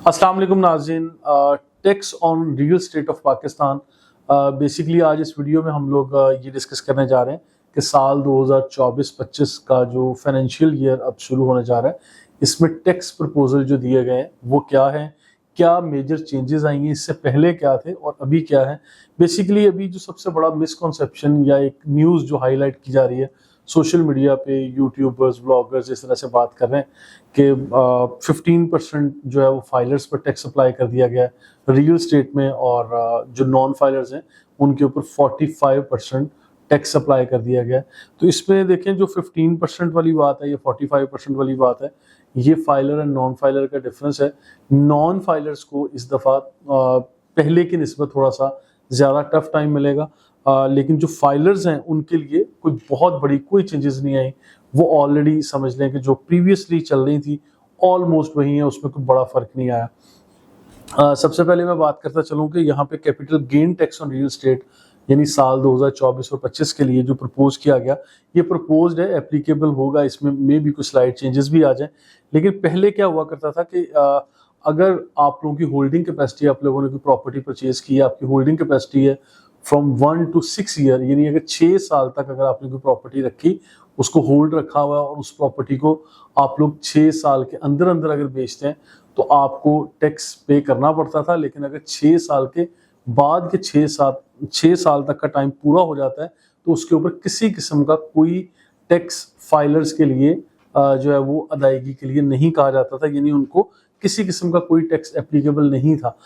अस्सलाम वालेकुम नाज़रीन, tax on real estate of Pakistan. Basically आज इस वीडियो में हम लोग ये डिस्कस करने जा रहे हैं कि साल 2024-25 का जो फाइनेंशियल ईयर अब शुरू होने जा रहा है, इसमें टैक्स प्रपोजल जो दिए गए हैं वो क्या है, क्या मेजर चेंजेस आएंगे, इससे पहले क्या थे और अभी क्या है। बेसिकली अभी जो सबसे बड़ा मिसकॉन्सेप्शन या एक न्यूज़ जो हाईलाइट की जा रही है सोशल मीडिया पे, यूट्यूबर्स, ब्लॉगर्स इस तरह से बात कर रहे हैं कि 15% जो है वो फाइलर्स पर टैक्स अप्लाई कर दिया गया है रियल स्टेट में, और जो नॉन फाइलर्स हैं उनके ऊपर 45% टैक्स अप्लाई कर दिया गया है। तो इसमें देखें, जो 15% वाली बात है या 45% वाली बात है, ये फाइलर एंड नॉन फाइलर का डिफरेंस है। नॉन फाइलर्स को इस दफ़ा पहले की निस्बत थोड़ा सा ज़्यादा टफ टाइम मिलेगा, लेकिन जो फाइलर्स हैं उनके लिए कोई बहुत बड़ी कोई चेंजेस नहीं आई। वो ऑलरेडी समझ लें कि जो प्रीवियसली चल रही थी ऑलमोस्ट वही है, उसमें कोई बड़ा फ़र्क नहीं आया। सबसे पहले मैं बात करता चलूँ कि यहाँ पे capital gain tax on real estate यानी साल 2024 और 25 के लिए जो प्रपोज किया गया, ये प्रपोज्ड है, एप्लीकेबल होगा, इसमें मे भी कुछ स्लाइड चेंजेस भी आ जाए। लेकिन पहले क्या हुआ करता था कि अगर आप लोगों की होल्डिंग कैपेसिटी, आप लोगों ने कोई प्रॉपर्टी परचेज की है, आपकी होल्डिंग कैपेसिटी है फ्रॉम 1 to 6 ईयर, यानी अगर 6 साल तक अगर आपने कोई प्रॉपर्टी रखी, उसको होल्ड रखा हुआ है और उस प्रॉपर्टी को आप लोग 6 साल के अंदर अंदर अगर बेचते हैं तो आपको टैक्स पे करना पड़ता था। लेकिन अगर 6 साल के बाद के 6 साल तक का टाइम पूरा हो जाता है तो उसके ऊपर किसी किस्म का कोई टैक्स फाइलर्स के लिए जो है वो अदायगी के लिए नहीं कहा जाता था, यानी उनको किसी किस्म का कोई टैक्स एप्लीकेबल नहीं था।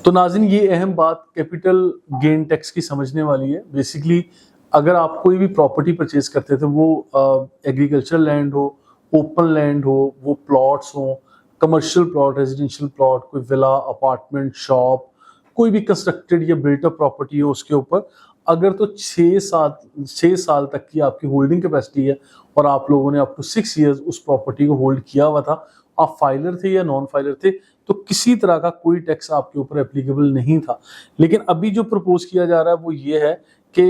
तो नाज़रीन, ये अहम बात कैपिटल गेन टैक्स की समझने वाली है। बेसिकली अगर आप कोई भी प्रॉपर्टी परचेज करते थे, वो एग्रीकल्चरल लैंड हो, ओपन लैंड हो, वो प्लॉट्स हो, कमर्शियल प्लॉट, रेजिडेंशियल प्लॉट, कोई विला, अपार्टमेंट, शॉप, कोई भी कंस्ट्रक्टेड या बिल्टअप प्रॉपर्टी हो, उसके ऊपर अगर तो 6 साल तक की आपकी होल्डिंग कैपेसिटी है और आप लोगों ने अप टू 6 ईयर्स उस प्रॉपर्टी को होल्ड किया हुआ था, आप फाइलर थे या नॉन फाइलर थे, तो किसी तरह का कोई टैक्स आपके ऊपर एप्लीकेबल नहीं था। लेकिन अभी जो प्रपोज किया जा रहा है वो ये है कि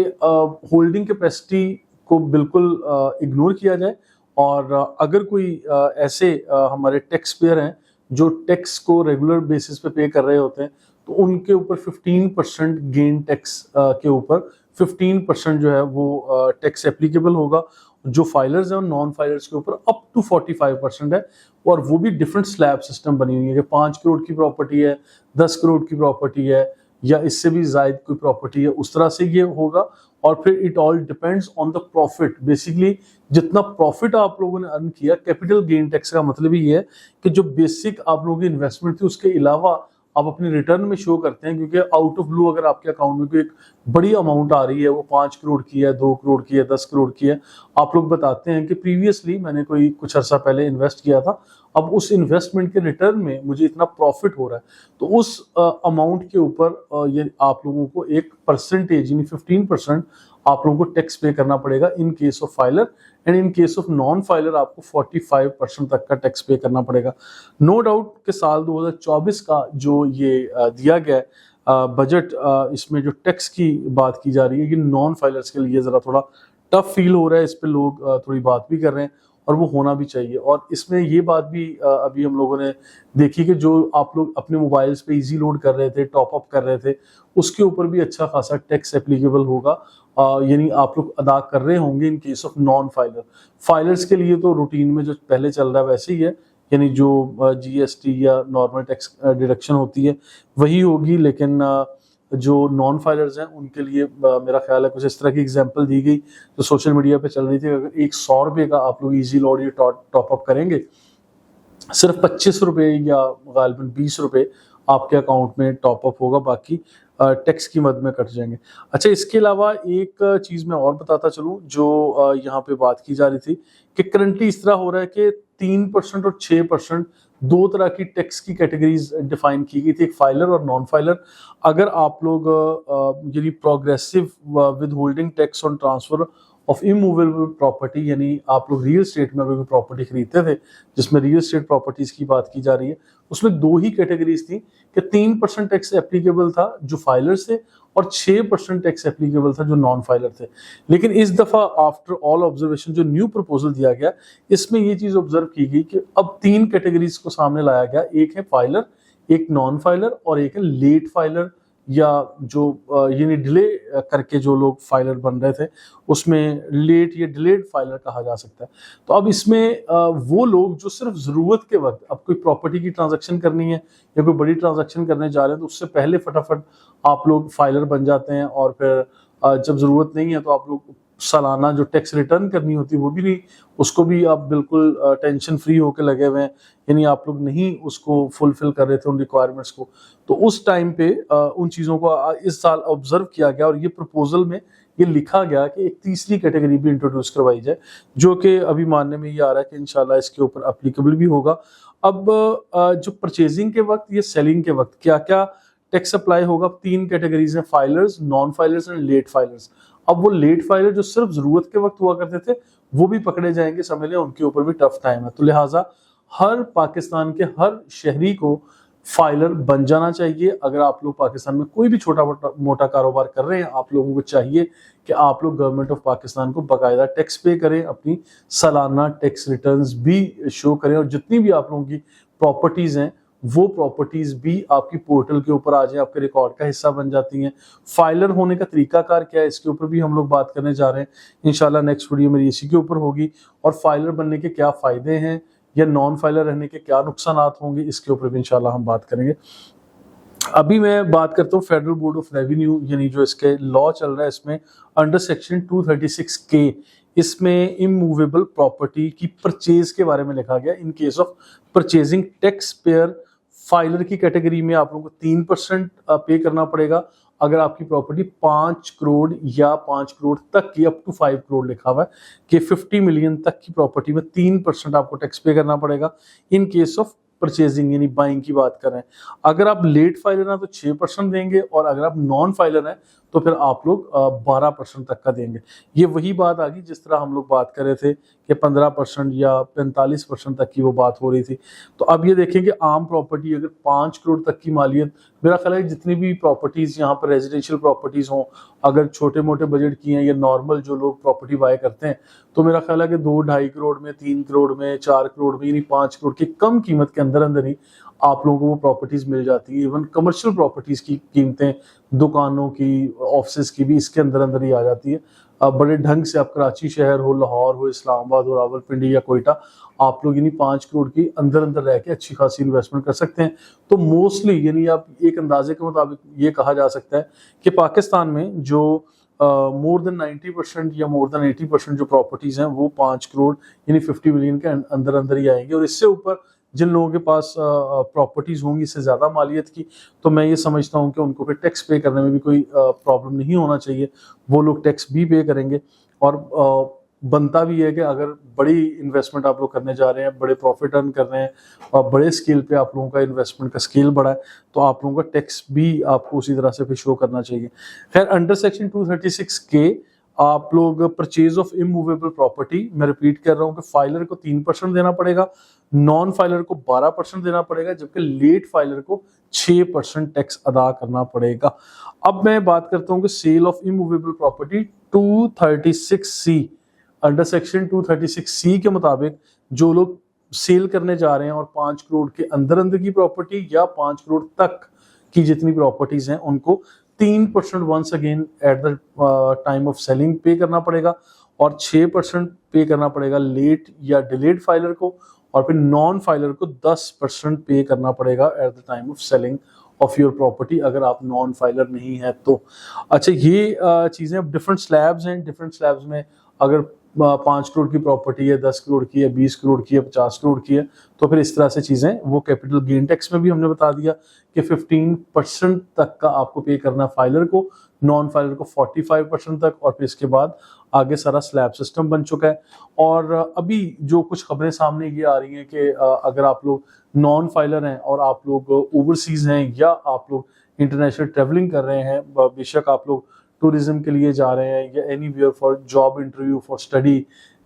होल्डिंग कैपेसिटी को बिल्कुल इग्नोर किया जाए, और अगर कोई ऐसे हमारे टैक्स पेयर हैं जो टैक्स को रेगुलर बेसिस पे कर रहे होते हैं, तो उनके ऊपर 15% गेन टैक्स के ऊपर 15% जो है वो टैक्स एप्लीकेबल होगा। जो फाइलर्स हैं और नॉन फाइलर्स के ऊपर अप टू 45% है, और वो भी डिफरेंट स्लैब सिस्टम बनी हुई है कि 5 करोड़ की प्रॉपर्टी है, 10 करोड़ की प्रॉपर्टी है, या इससे भी जायद कोई प्रॉपर्टी है, उस तरह से ये होगा। और फिर it all depends on the profit. Basically जितना प्रॉफिट आप लोगों ने अर्न किया, कैपिटल गेन टैक्स का मतलब ही है कि जो बेसिक आप लोगों की इन्वेस्टमेंट थी उसके अलावा आप अपने रिटर्न में शो करते हैं, क्योंकि आउट ऑफ ब्लू अगर आपके अकाउंट में कोई एक बड़ी अमाउंट आ रही है, वो 5 करोड़ की है, 2 करोड़ की है, 10 करोड़ की है, आप लोग बताते हैं कि प्रीवियसली मैंने कोई कुछ अर्सा पहले इन्वेस्ट किया था, अब उस इन्वेस्टमेंट के रिटर्न में मुझे इतना प्रॉफिट हो रहा है, तो उस अमाउंट के ऊपर ये आप लोगों को एक परसेंटेज यानी 15% आप लोगों को टैक्स पे करना पड़ेगा in case of filer, and in case of non filer आपको 45% तक का टैक्स पे करना पड़ेगा। नो डाउट कि साल 2024 का जो ये दिया गया बजट, इसमें जो टैक्स की बात की जा रही है, ये नॉन फाइलर्स के लिए ज़रा थोड़ा टफ फील हो रहा है, इस पर लोग थोड़ी बात भी कर रहे हैं, और वो होना भी चाहिए। और इसमें ये बात भी अभी हम लोगों ने देखी कि जो आप लोग अपने मोबाइल्स पे इजी लोड कर रहे थे, टॉप अप कर रहे थे, उसके ऊपर भी अच्छा खासा टैक्स एप्लीकेबल होगा, यानी आप लोग अदा कर रहे होंगे in case of non filer. Filers के लिए तो रूटीन में जो पहले चल रहा है वैसे ही है, यानी जो GST या नॉर्मल टैक्स डिडक्शन होती है वही होगी। लेकिन जो नॉन फाइलर्स हैं उनके लिए मेरा ख्याल है कुछ इस तरह की एग्जांपल दी गई जो सोशल मीडिया पे चल रही थी। अगर 100 रुपये का आप लोग इजी लोड या टॉप अप करेंगे, सिर्फ 25 रुपये या गालिबन 20 रुपये आपके अकाउंट में टॉप अप होगा, बाकी टैक्स की मद में कट जाएंगे। अच्छा, इसके अलावा एक चीज़ मैं और बताता चलूँ जो यहाँ पे बात की जा रही थी कि करंटली इस तरह हो रहा है कि 3% और 6% दो तरह की टैक्स की कैटेगरीज डिफाइन की गई थी, एक फाइलर और नॉन फाइलर। अगर आप लोग यानी progressive with holding tax on transfer of immovable property, यानी आप लोग रियल स्टेट में अगर कोई प्रॉपर्टी खरीदते थे जिसमें रियल स्टेट प्रॉपर्टीज की बात की जा रही है, उसमें 2 ही कैटेगरीज थी कि 3% टैक्स एप्लीकेबल था जो फाइलर्स थे, और 6% टैक्स एप्लीकेबल था जो नॉन फाइलर थे। लेकिन इस दफा आफ्टर ऑल ऑब्जर्वेशन जो न्यू प्रपोजल दिया गया, इसमें ये चीज ऑब्जर्व की गई कि अब 3 कैटेगरीज को सामने लाया गया, एक है फाइलर, एक नॉन फाइलर और एक है लेट फाइलर, या जो यानी डिले करके जो लोग फाइलर बन रहे थे उसमें लेट या डिलेड फाइलर कहा जा सकता है। तो अब इसमें वो लोग जो सिर्फ ज़रूरत के वक्त, अब कोई प्रॉपर्टी की ट्रांजैक्शन करनी है या कोई बड़ी ट्रांजैक्शन करने जा रहे हैं तो उससे पहले फटाफट आप लोग फाइलर बन जाते हैं, और फिर जब ज़रूरत नहीं है तो आप लोग सालाना जो टैक्स रिटर्न करनी होती है वो भी नहीं, उसको भी आप बिल्कुल टेंशन फ्री होकर लगे हुए हैं, यानी आप लोग नहीं उसको फुलफिल कर रहे थे उन रिक्वायरमेंट्स को। तो उस टाइम पे उन चीज़ों को इस साल ऑब्जर्व किया गया और ये प्रपोजल में ये लिखा गया कि एक तीसरी कैटेगरी भी इंट्रोड्यूस करवाई जाए, जो कि अभी मानने में ये आ रहा है कि इंशाल्लाह इसके ऊपर अप्लीकेबल भी होगा। अब जो परचेजिंग के वक्त या सेलिंग के वक्त क्या क्या टैक्स अप्लाई होगा, 3 कैटेगरीज हैं, filers, non filers and let filers. अब वो लेट फाइलर जो सिर्फ जरूरत के वक्त हुआ करते थे वो भी पकड़े जाएंगे, समझ लें उनके ऊपर भी टफ टाइम है। तो लिहाजा हर पाकिस्तान के हर शहरी को फाइलर बन जाना चाहिए। अगर आप लोग पाकिस्तान में कोई भी छोटा मोटा कारोबार कर रहे हैं, आप लोगों को चाहिए कि आप लोग गवर्नमेंट ऑफ पाकिस्तान को बाकायदा टैक्स पे करें, अपनी सालाना टैक्स रिटर्न्स भी शो करें, और जितनी भी आप लोगों की प्रॉपर्टीज हैं वो प्रॉपर्टीज भी आपकी पोर्टल के ऊपर आ जाए, आपके रिकॉर्ड का हिस्सा बन जाती हैं। फाइलर होने का तरीकाकार क्या है, इसके ऊपर भी हम लोग बात करने जा रहे हैं इंशाल्लाह। नेक्स्ट वीडियो मेरी इसी के ऊपर होगी, और फाइलर बनने के क्या फायदे हैं या नॉन फाइलर रहने के क्या नुकसान होंगे, इसके ऊपर भी इंशाल्लाह हम बात करेंगे। अभी मैं बात करता हूँ फेडरल बोर्ड ऑफ रेवेन्यू, यानी जो इसके लॉ चल रहा है, इसमें अंडर सेक्शन 236K इसमें इमूवेबल प्रॉपर्टी की परचेज के बारे में लिखा गया। In case of purchasing tax payer filer की कैटेगरी में आप लोगों को 3% पे करना पड़ेगा। अगर आपकी प्रॉपर्टी 5 करोड़ या 5 करोड़ तक की, अप टू 5 करोड़ लिखा हुआ है कि 50 मिलियन तक की प्रॉपर्टी में 3% आपको टैक्स पे करना पड़ेगा। इन केस ऑफ परचेजिंग यानी बाइंग की बात कर रहे हैं। अगर आप लेट फाइलर हैं तो 6% देंगे, और अगर आप नॉन फाइलर हैं तो फिर आप लोग 12% तक का देंगे। ये वही बात आ गई जिस तरह हम लोग बात कर रहे थे कि 15% या 45% तक की वो बात हो रही थी। तो अब ये देखें कि आम प्रॉपर्टी अगर 5 करोड़ तक की मालियत, मेरा ख्याल है जितनी भी प्रॉपर्टीज यहाँ पर रेजिडेंशियल प्रॉपर्टीज हों, अगर छोटे मोटे बजट की हैं या नॉर्मल जो लोग प्रॉपर्टी बाय करते हैं, तो मेरा ख्याल है कि 2-2.5 करोड़ में, 3 करोड़ में, 4 करोड़ में, यानी 5 करोड़ की कम कीमत के अंदर अंदर ही आप लोगों को वो प्रॉपर्टीज मिल जाती है। इवन कमर्शियल प्रॉपर्टीज की कीमतें दुकानों की, ऑफिस की भी इसके अंदर अंदर ही आ जाती है। बड़े ढंग से आप कराची शहर हो, लाहौर हो, इस्लामाबाद हो, रावलपिंडी या कोयटा, आप लोग यानी 5 करोड़ की अंदर अंदर रह के अच्छी खासी इन्वेस्टमेंट कर सकते हैं। तो मोस्टली यानी आप एक अंदाजे के मुताबिक ये कहा जा सकता है कि पाकिस्तान में जो मोर देन 90% या मोर देन 80% जो प्रॉपर्टीज हैं वो 5 करोड़ यानी 50 मिलियन के अंदर अंदर ही आएंगे। और इससे ऊपर जिन लोगों के पास प्रॉपर्टीज होंगी इससे ज्यादा मालियत की, तो मैं ये समझता हूँ कि उनको फिर टैक्स पे करने में भी कोई प्रॉब्लम नहीं होना चाहिए, वो लोग टैक्स भी पे करेंगे। और बनता भी है कि अगर बड़ी इन्वेस्टमेंट आप लोग करने जा रहे हैं, बड़े प्रॉफिट अर्न कर रहे हैं और बड़े स्केल पे आप लोगों का इन्वेस्टमेंट का स्केल बड़ा है, तो आप लोगों का टैक्स भी आपको उसी तरह से फिर शो करना चाहिए। खैर, अंडर सेक्शन 236K आप लोग परचेज ऑफ इमूवेबल प्रॉपर्टी, मैं रिपीट कर रहा हूँ कि फाइलर को 3% देना पड़ेगा, नॉन फाइलर को 12% देना पड़ेगा, जबकि लेट फाइलर को 6% टैक्स अदा करना पड़ेगा। अब मैं बात करता हूँ कि sale of immovable property 236C, under section 236C के मुताबिक जो लोग सेल करने जा रहे हैं और 5 करोड़ के अंदर अंदर की प्रॉपर्टी या 5 करोड़ तक की जितनी प्रॉपर्टीज हैं उनको 3% once again at the time of selling pay करना पड़ेगा, और 6% पे करना पड़ेगा लेट या डिलेड फाइलर को, और फिर नॉन फाइलर को 10% पे करना पड़ेगा eight the time of selling of your property, अगर आप नॉन फाइलर नहीं है तो। अच्छा, ये चीज़ें अब डिफरेंट स्लैब्स हैं। डिफरेंट स्लैब्स में अगर 5 करोड़ की प्रॉपर्टी है, 10 करोड़ की है, 20 करोड़ की है, 50 करोड़ की है, तो फिर इस तरह से चीज़ें, वो कैपिटल गेन टैक्स में भी हमने बता दिया कि 15% तक का आपको पे करना फाइलर को, नॉन फाइलर को 45% तक, और फिर इसके बाद आगे सारा स्लैब सिस्टम बन चुका है। और अभी जो कुछ खबरें सामने ये आ रही हैं कि अगर आप लोग नॉन फाइलर हैं और आप लोग ओवरसीज हैं या आप लोग इंटरनेशनल ट्रेवलिंग कर रहे हैं, बेशक आप लोग टूरिज्म के लिए जा रहे हैं या anywhere for job interview, for study,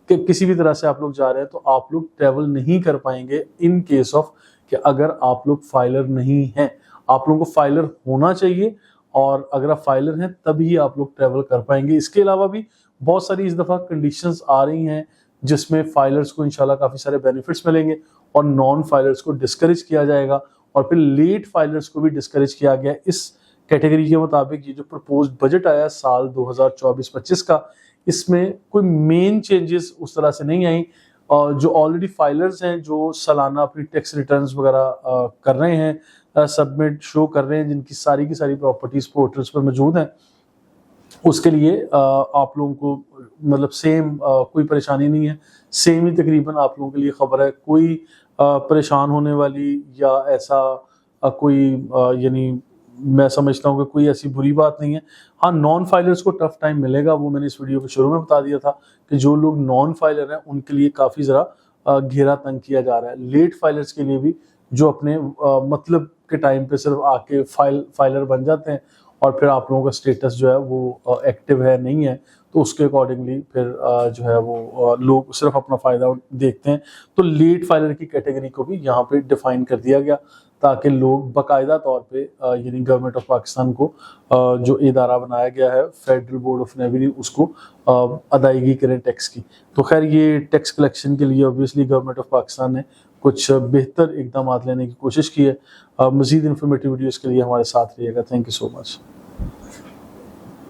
किसी भी तरह से आप लोग जा रहे हैं, तो आप लोग ट्रेवल नहीं कर पाएंगे इन केस ऑफ कि अगर आप लोग फाइलर नहीं हैं। आप लोगों को फाइलर होना चाहिए, और अगर आप फाइलर हैं तभी आप लोग ट्रेवल कर पाएंगे। इसके अलावा भी बहुत सारी इस दफ़ा कंडीशंस आ रही हैं जिसमें फाइलर्स को इंशाल्लाह काफ़ी सारे बेनिफिट्स मिलेंगे और नॉन फाइलर्स को डिस्करेज किया जाएगा। और फिर लेट फाइलर्स को भी डिस्करेज किया गया। इस कैटेगरी के मुताबिक ये जो प्रपोज्ड बजट आया साल 2024-25 का, इसमें कोई मेन चेंजेस उस तरह से नहीं आई। और जो ऑलरेडी फाइलर्स हैं, जो सालाना अपनी टैक्स रिटर्न्स वगैरह कर रहे हैं, सबमिट शो कर रहे हैं, जिनकी सारी की सारी प्रॉपर्टीज पोर्टल्स पर मौजूद हैं, उसके लिए आप लोगों को मतलब सेम कोई परेशानी नहीं है। सेम ही तकरीबन आप लोगों के लिए खबर है, कोई परेशान होने वाली या ऐसा कोई यानी मैं समझता हूँ कि कोई ऐसी बुरी बात नहीं है। हाँ, नॉन फाइलर्स को टफ टाइम मिलेगा, वो मैंने इस वीडियो के शुरू में बता दिया था कि जो लोग नॉन फाइलर हैं उनके लिए काफ़ी ज़रा घेरा तंग किया जा रहा है। लेट फाइलर्स के लिए भी, जो अपने मतलब के टाइम पे सिर्फ आके फाइलर बन जाते हैं और फिर आप लोगों का स्टेटस जो है वो एक्टिव है नहीं है, तो उसके अकॉर्डिंगली फिर जो है वो लोग सिर्फ अपना फ़ायदा देखते हैं। तो लेट फाइलर की कैटेगरी को भी यहाँ पे डिफाइन कर दिया गया ताकि लोग बाकायदा तौर पे यानी गवर्नमेंट ऑफ पाकिस्तान को जो इदारा बनाया गया है फेडरल बोर्ड ऑफ रेवेन्यू, उसको अदायगी करें टैक्स की। तो खैर ये टैक्स कलेक्शन के लिए ऑब्वियसली गवर्नमेंट ऑफ पाकिस्तान ने कुछ बेहतर इकदाम लेने की कोशिश की है। मज़ीद इन्फॉर्मेटिव वीडियोज़ के लिए हमारे साथ रहिएगा। Thank you so much.